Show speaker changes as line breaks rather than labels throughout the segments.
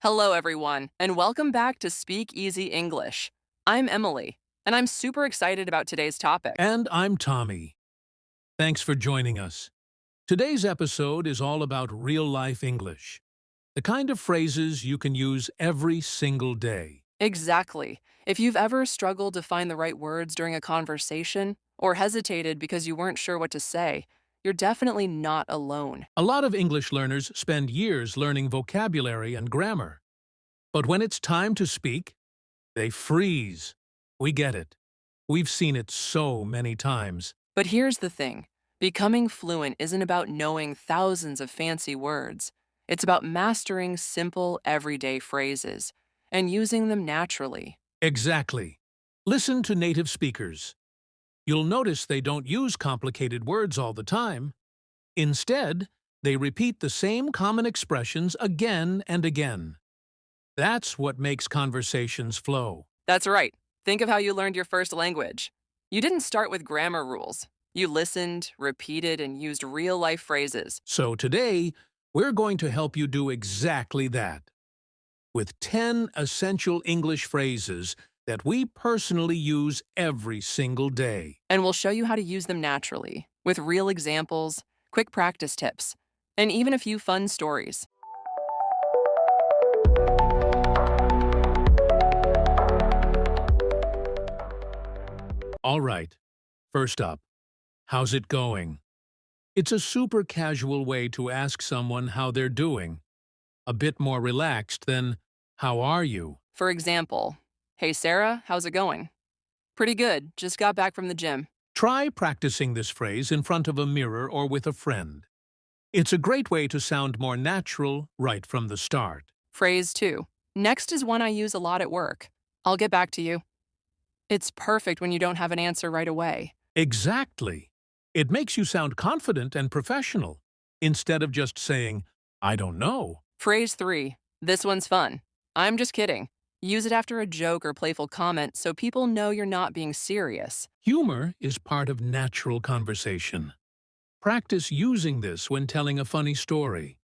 Hello, everyone, and welcome back to Speak Easy English. I'm Emily, and I'm super excited about today's topic.
And I'm Tommy. Thanks for joining us. Today's episode is all about real-life English, the kind of phrases you can use every single day.
Exactly. If you've ever struggled to find the right words during a conversation, or hesitated because you weren't sure what to say, you're definitely not alone.
A lot of English learners spend years learning vocabulary and grammar. But when it's time to speak, they freeze. We get it. We've seen it so many times.
But here's the thing. Becoming fluent isn't about knowing thousands of fancy words. It's about mastering simple, everyday phrases and using them naturally.
Exactly. Listen to native speakers. You'll notice they don't use complicated words all the time. Instead, they repeat the same common expressions again and again. That's what makes conversations flow.
That's right. Think of how you learned your first language. You didn't start with grammar rules. You listened, repeated, and used real life phrases.
So today, we're going to help you do exactly that. With 10 essential English phrases that we personally use every single day.
And we'll show you how to use them naturally, with real examples, quick practice tips, and even a few fun stories.
All right, first up, how's it going? It's a super casual way to ask someone how they're doing, a bit more relaxed than, how are you?
For example, "Hey Sarah, how's it going?" "Pretty good, just got back from the gym."
Try practicing this phrase in front of a mirror or with a friend. It's a great way to sound more natural right from the start.
Phrase 2. Next is one I use a lot at work. "I'll get back to you." It's perfect when you don't have an answer right away.
Exactly. It makes you sound confident and professional, instead of just saying, I don't know.
Phrase 3. This one's fun. "I'm just kidding." Use it after a joke or playful comment so people know you're not being serious.
Humor is part of natural conversation. Practice using this when telling a funny story.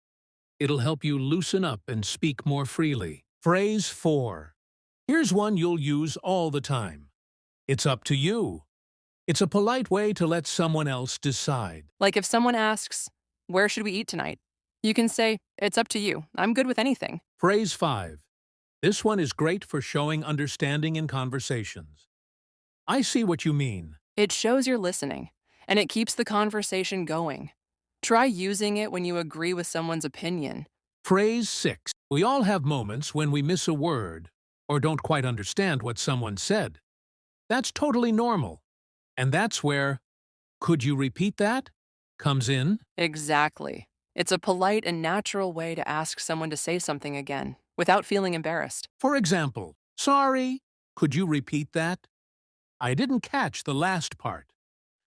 It'll help you loosen up and speak more freely. Phrase 4. Here's one you'll use all the time. It's up to you. It's a polite way to let someone else decide.
Like if someone asks, "Where should we eat tonight?" You can say, "It's up to you. I'm good with anything."
Phrase 5. This one is great for showing understanding in conversations. I see what you mean.
It shows you're listening, and it keeps the conversation going. Try using it when you agree with someone's opinion.
Phrase 6. We all have moments when we miss a word or don't quite understand what someone said. That's totally normal. And that's where, could you repeat that, comes in.
Exactly. It's a polite and natural way to ask someone to say something again, without feeling embarrassed.
For example, sorry, could you repeat that? I didn't catch the last part.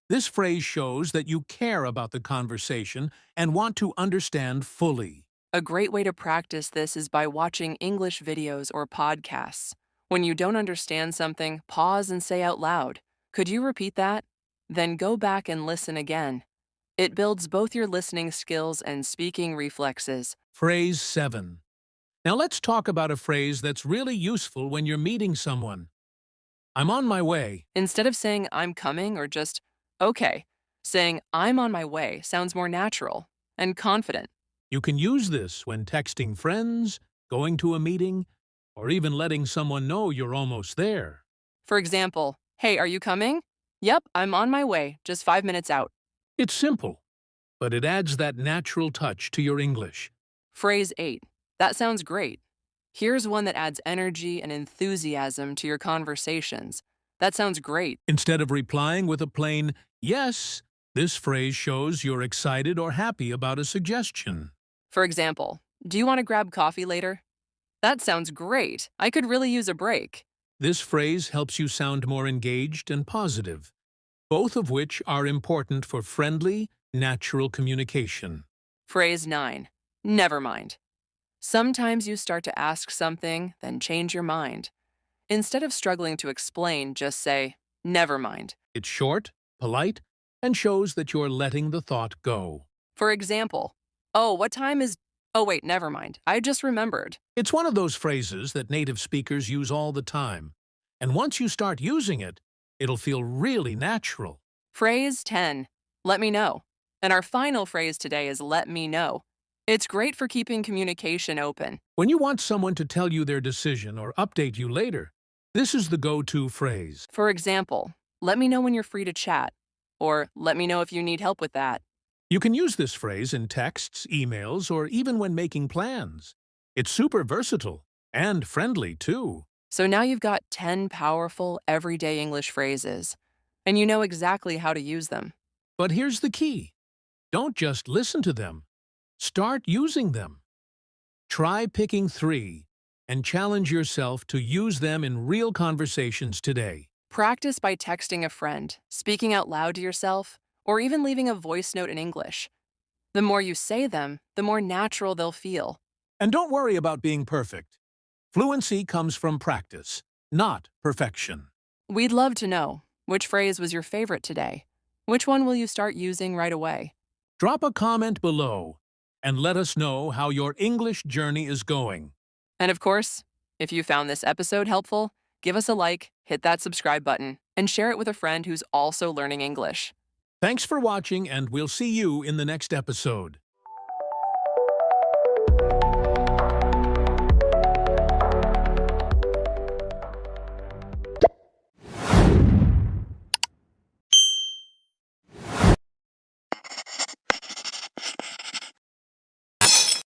This phrase shows that you care about the conversation and want to understand fully.
A great way to practice this is by watching English videos or podcasts. When you don't understand something, pause and say out loud, "Could you repeat that?" Then go back and listen again. It builds both your listening skills and speaking reflexes.
Phrase 7. Now let's talk about a phrase that's really useful when you're meeting someone. I'm on my way.
Instead of saying "I'm coming" or just "okay," saying "I'm on my way" sounds more natural and confident.
You can use this when texting friends, going to a meeting, or even letting someone know you're almost there.
For example, "Hey, are you coming?" "Yep, I'm on my way, just 5 minutes out."
It's simple, but it adds that natural touch to your English.
Phrase 8. That sounds great. Here's one that adds energy and enthusiasm to your conversations. "That sounds great."
Instead of replying with a plain, yes, this phrase shows you're excited or happy about a suggestion.
For example, "Do you want to grab coffee later?" "That sounds great. I could really use a break."
This phrase helps you sound more engaged and positive, both of which are important for friendly, natural communication.
Phrase 9. Never mind. Sometimes you start to ask something, then change your mind. Instead of struggling to explain, just say, "Never mind."
It's short, polite, and shows that you're letting the thought go.
For example, "Oh, what time is..." Oh, wait, never mind. I just remembered.
It's one of those phrases that native speakers use all the time. And once you start using it, it'll feel really natural.
Phrase 10. Let me know. And our final phrase today is let me know. It's great for keeping communication open.
When you want someone to tell you their decision or update you later, this is the go-to phrase.
For example, let me know when you're free to chat. Or let me know if you need help with that.
You can use this phrase in texts, emails, or even when making plans. It's super versatile and friendly, too.
So now you've got 10 powerful, everyday English phrases, and you know exactly how to use them.
But here's the key. Don't just listen to them. Start using them. Try picking 3 and challenge yourself to use them in real conversations today.
Practice by texting a friend, speaking out loud to yourself, or even leaving a voice note in English. The more you say them, the more natural they'll feel.
And don't worry about being perfect. Fluency comes from practice, not perfection.
We'd love to know, which phrase was your favorite today? Which one will you start using right away?
Drop a comment below and let us know how your English journey is going.
And of course, if you found this episode helpful, give us a like, hit that subscribe button, and share it with a friend who's also learning English.
Thanks for watching, and we'll see you in the next episode.